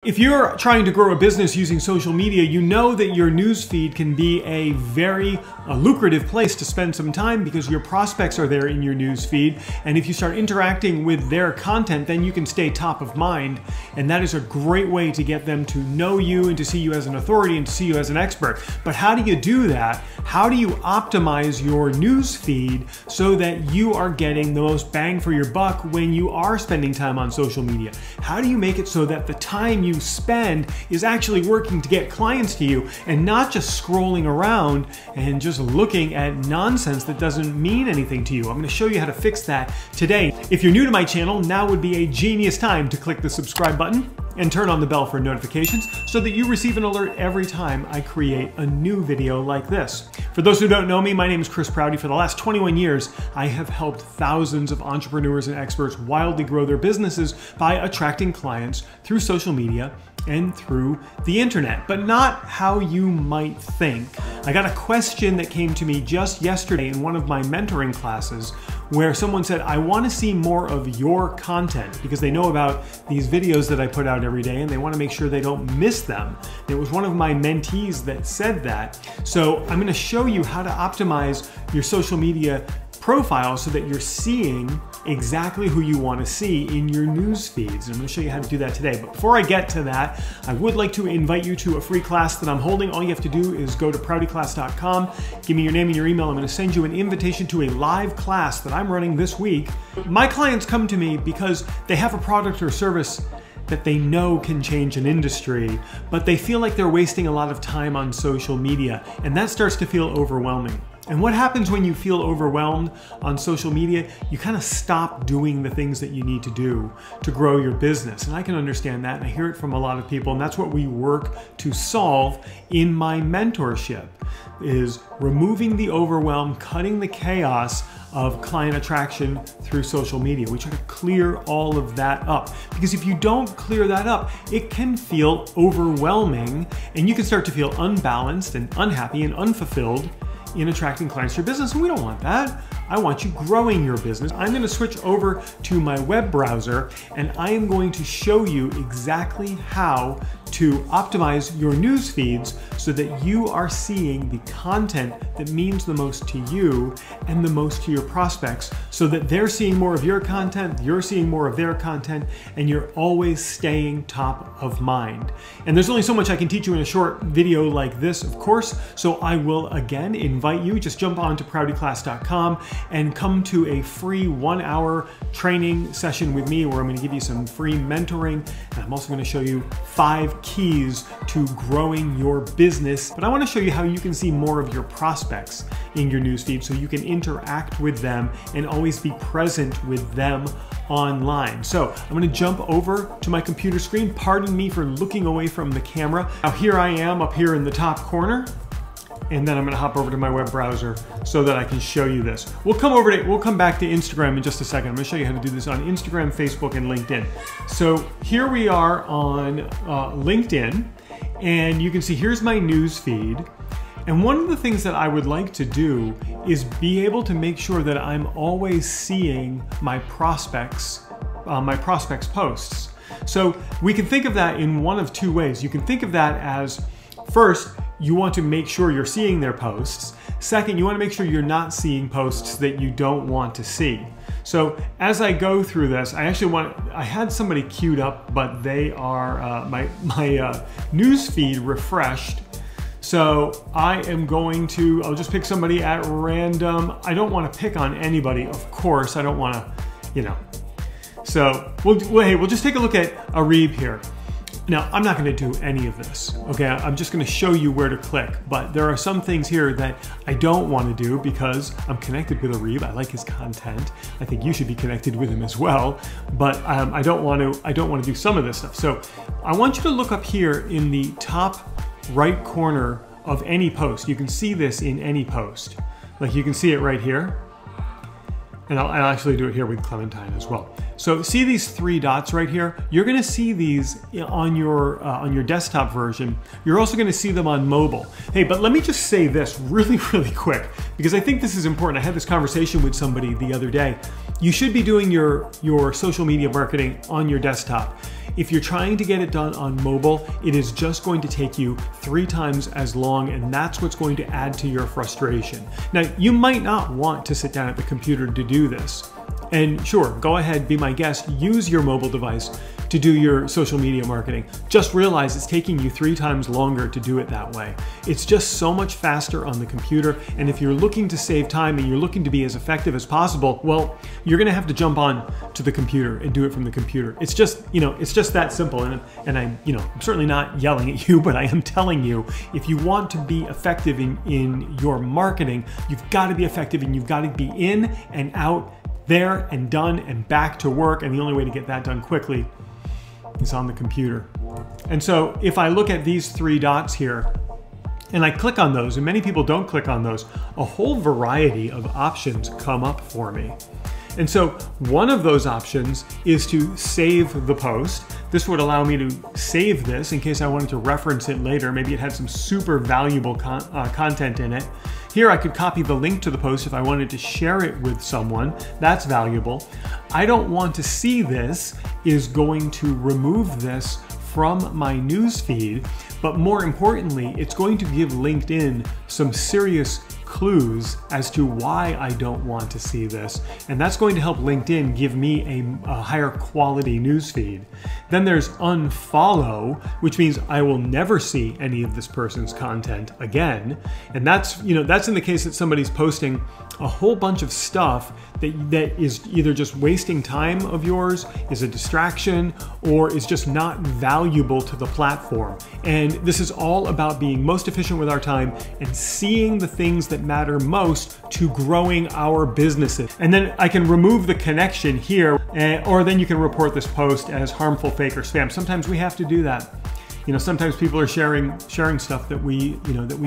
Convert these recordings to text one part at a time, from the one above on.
If you're trying to grow a business using social media, you know that your newsfeed can be a very lucrative place to spend some time because your prospects are there in your newsfeed. And if you start interacting with their content, then you can stay top of mind. And that is a great way to get them to know you and to see you as an authority and to see you as an expert. But how do you do that? How do you optimize your newsfeed so that you are getting the most bang for your buck when you are spending time on social media? How do you make it so that the time you spend is actually working to get clients to you and not just scrolling around and just looking at nonsense that doesn't mean anything to you? I'm going to show you how to fix that today. If you're new to my channel, now would be a genius time to click the subscribe button and turn on the bell for notifications so that you receive an alert every time I create a new video like this. For those who don't know me, my name is Prouty. For the last 21 years, I have helped thousands of entrepreneurs and experts wildly grow their businesses by attracting clients through social media and through the internet, but not how you might think. I got a question that came to me just yesterday in one of my mentoring classes where someone said, I want to see more of your content because they know about these videos that I put out every day and they want to make sure they don't miss them. It was one of my mentees that said that. So I'm going to show you how to optimize your social media profile so that you're seeing exactly who you want to see in your news feeds. And I'm going to show you how to do that today. But before I get to that, I would like to invite you to a free class that I'm holding. All you have to do is go to proutyclass.com, give me your name and your email. I'm going to send you an invitation to a live class that I'm running this week. My clients come to me because they have a product or service that they know can change an industry, but they feel like they're wasting a lot of time on social media, and that starts to feel overwhelming. And what happens when you feel overwhelmed on social media? You kind of stop doing the things that you need to do to grow your business. And I can understand that, and I hear it from a lot of people, and that's what we work to solve in my mentorship, is removing the overwhelm, cutting the chaos of client attraction through social media. We try to clear all of that up, because if you don't clear that up, it can feel overwhelming and you can start to feel unbalanced and unhappy and unfulfilled in attracting clients to your business, and we don't want that. I want you growing your business. I'm going to switch over to my web browser and I am going to show you exactly how to optimize your news feeds so that you are seeing the content that means the most to you and the most to your prospects, so that they're seeing more of your content, you're seeing more of their content, and you're always staying top of mind. And there's only so much I can teach you in a short video like this, of course, so I will again invite you, just jump on to proutyclass.com and come to a free 1-hour training session with me where I'm going to give you some free mentoring, and I'm also going to show you 5 keys to growing your business. But I want to show you how you can see more of your prospects in your newsfeed so you can interact with them and always be present with them online. So I'm going to jump over to my computer screen. Pardon me for looking away from the camera. Now here I am up here in the top corner. And then I'm going to hop over to my web browser so that I can show you this. We'll come back to Instagram in just a second. I'm going to show you how to do this on Instagram, Facebook, and LinkedIn. So here we are on LinkedIn, and you can see here's my news feed. And one of the things that I would like to do is be able to make sure that I'm always seeing my prospects' posts. So we can think of that in one of two ways. You can think of that as, first, you want to make sure you're seeing their posts. Second, you want to make sure you're not seeing posts that you don't want to see. So as I go through this, I had somebody queued up, but they are, my news feed refreshed. So I am going to, I'll just pick somebody at random. I don't want to pick on anybody, of course. I don't want to, you know. So we'll just take a look at Arib here. Now, I'm not going to do any of this, okay? I'm just going to show you where to click, but there are some things here that I don't want to do because I'm connected with Arib. I like his content. I think you should be connected with him as well, but I don't want to do some of this stuff. So I want you to look up here in the top right corner of any post. You can see this in any post. Like you can see it right here. And I'll actually do it here with Clementine as well. So see these 3 dots right here? You're gonna see these on your desktop version. You're also gonna see them on mobile. Hey, but let me just say this really, really quick, because I think this is important. I had this conversation with somebody the other day. You should be doing your social media marketing on your desktop. If you're trying to get it done on mobile, it is just going to take you 3 times as long, and that's what's going to add to your frustration. Now, you might not want to sit down at the computer to do this. And sure, go ahead, be my guest, use your mobile device to do your social media marketing. Just realize it's taking you 3 times longer to do it that way. It's just so much faster on the computer, and if you're looking to save time and you're looking to be as effective as possible, well, you're gonna have to jump on to the computer and do it from the computer. It's just, it's just that simple. And I'm certainly not yelling at you, but I am telling you, if you want to be effective in your marketing, you've got to be effective, and you've got to be in and out, there and done and back to work. And the only way to get that done quickly is on the computer. And so if I look at these 3 dots here and I click on those, and many people don't click on those, a whole variety of options come up for me. And so one of those options is to save the post. This would allow me to save this in case I wanted to reference it later. Maybe it had some super valuable content in it. Here I could copy the link to the post if I wanted to share it with someone. That's valuable. I don't want to see this is going to remove this from my newsfeed, but more importantly, it's going to give LinkedIn some serious clues as to why I don't want to see this. And that's going to help LinkedIn give me a higher quality newsfeed. Then there's unfollow, which means I will never see any of this person's content again. And that's, that's in the case that somebody's posting a whole bunch of stuff that is either just wasting time of yours, is a distraction, or is just not valuable to the platform. And this is all about being most efficient with our time and seeing the things that matter most to growing our businesses. And then I can remove the connection here, or then you can report this post as harmful, fake, or spam. Sometimes we have to do that. Sometimes people are sharing stuff that we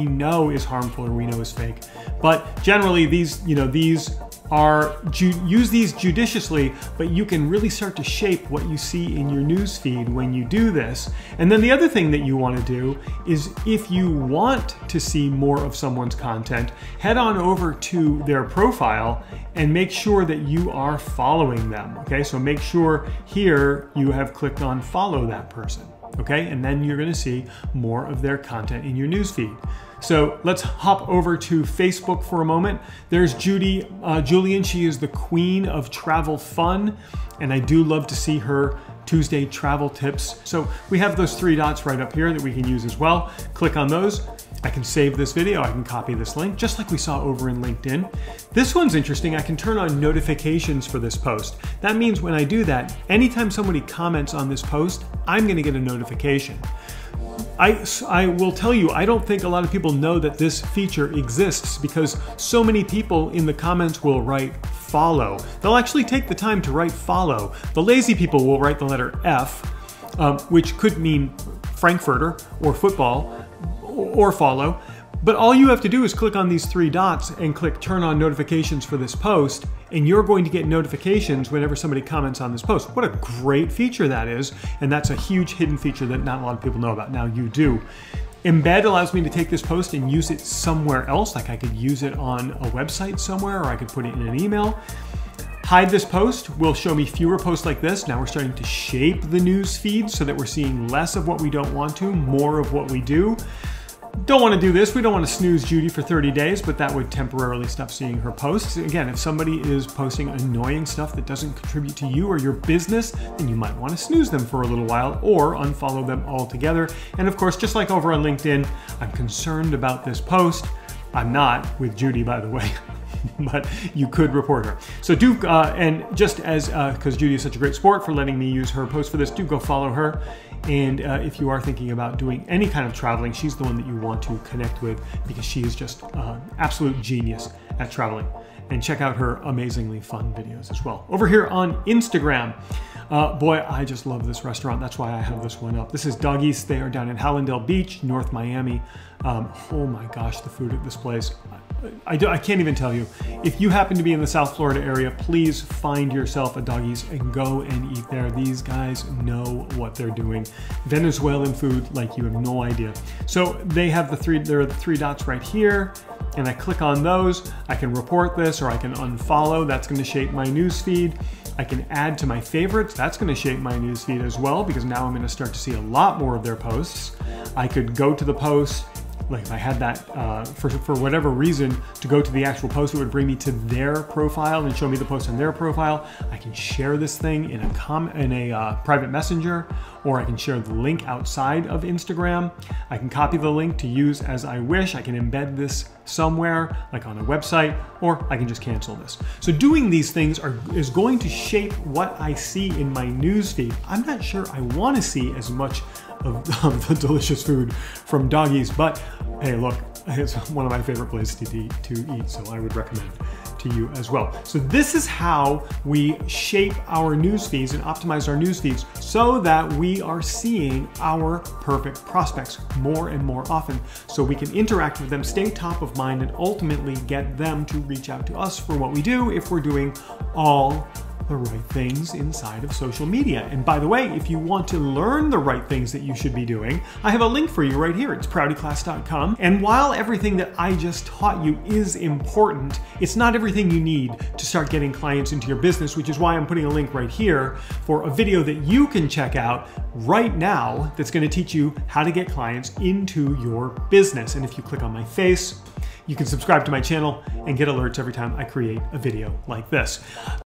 know is harmful or we know is fake. But generally, these use these judiciously, but you can really start to shape what you see in your newsfeed when you do this. And then the other thing that you want to do is, if you want to see more of someone's content, head on over to their profile and make sure that you are following them. Okay, so make sure here you have clicked on follow that person. Okay, and then you're going to see more of their content in your newsfeed. So let's hop over to Facebook for a moment. There's Julian. She is the queen of travel fun, and I do love to see her Tuesday travel tips. So we have those 3 dots right up here that we can use as well. Click on those. I can save this video, I can copy this link, just like we saw over in LinkedIn. This one's interesting. I can turn on notifications for this post. That means when I do that, anytime somebody comments on this post, I'm gonna get a notification. I will tell you, I don't think a lot of people know that this feature exists, because so many people in the comments will write follow. They'll actually take the time to write follow. The lazy people will write the letter F, which could mean Frankfurter or football, or follow. But all you have to do is click on these 3 dots and click turn on notifications for this post, and you're going to get notifications whenever somebody comments on this post. What a great feature that is, and that's a huge hidden feature that not a lot of people know about. Now you do. Embed allows me to take this post and use it somewhere else, like I could use it on a website somewhere, or I could put it in an email. Hide this post will show me fewer posts like this. Now we're starting to shape the news feed so that we're seeing less of what we don't want to, more of what we do. Don't want to do this. We don't want to snooze Judy for 30 days, but that would temporarily stop seeing her posts. Again, if somebody is posting annoying stuff that doesn't contribute to you or your business, then you might want to snooze them for a little while or unfollow them altogether. And of course, just like over on LinkedIn, I'm concerned about this post. I'm not with Judy, by the way. But you could report her. So do, and just as, because Judy is such a great sport for letting me use her post for this, do go follow her. And if you are thinking about doing any kind of traveling, she's the one that you want to connect with, because she is just absolute genius at traveling. And check out her amazingly fun videos as well. Over here on Instagram, boy, I just love this restaurant. That's why I have this one up. This is Doggies. They are down in Hallandale Beach, North Miami. Oh my gosh, the food at this place. I can't even tell you. If you happen to be in the South Florida area, please find yourself a Doggies and go and eat there. These guys know what they're doing. Venezuelan food like you have no idea. So they have there are the 3 dots right here. and I click on those, I can report this or I can unfollow. That's going to shape my newsfeed. I can add to my favorites. That's going to shape my newsfeed as well, because now I'm going to start to see a lot more of their posts. I could go to the post, like if I had that for whatever reason, to go to the actual post, it would bring me to their profile and show me the post on their profile. I can share this thing in a private messenger, or I can share the link outside of Instagram. I can copy the link to use as I wish. I can embed this somewhere, like on a website, or I can just cancel this. So doing these things is going to shape what I see in my newsfeed. I'm not sure I want to see as much of the delicious food from doggies, but hey, look, it's one of my favorite places to eat, so I would recommend to you as well. So this is how we shape our news feeds and optimize our news feeds so that we are seeing our perfect prospects more and more often, so we can interact with them, stay top of mind, and ultimately get them to reach out to us for what we do if we're doing all the right things inside of social media. And by the way, if you want to learn the right things that you should be doing, I have a link for you right here. It's proutyclass.com. And while everything that I just taught you is important, it's not everything you need to start getting clients into your business, which is why I'm putting a link right here for a video that you can check out right now that's going to teach you how to get clients into your business. And if you click on my face, you can subscribe to my channel and get alerts every time I create a video like this.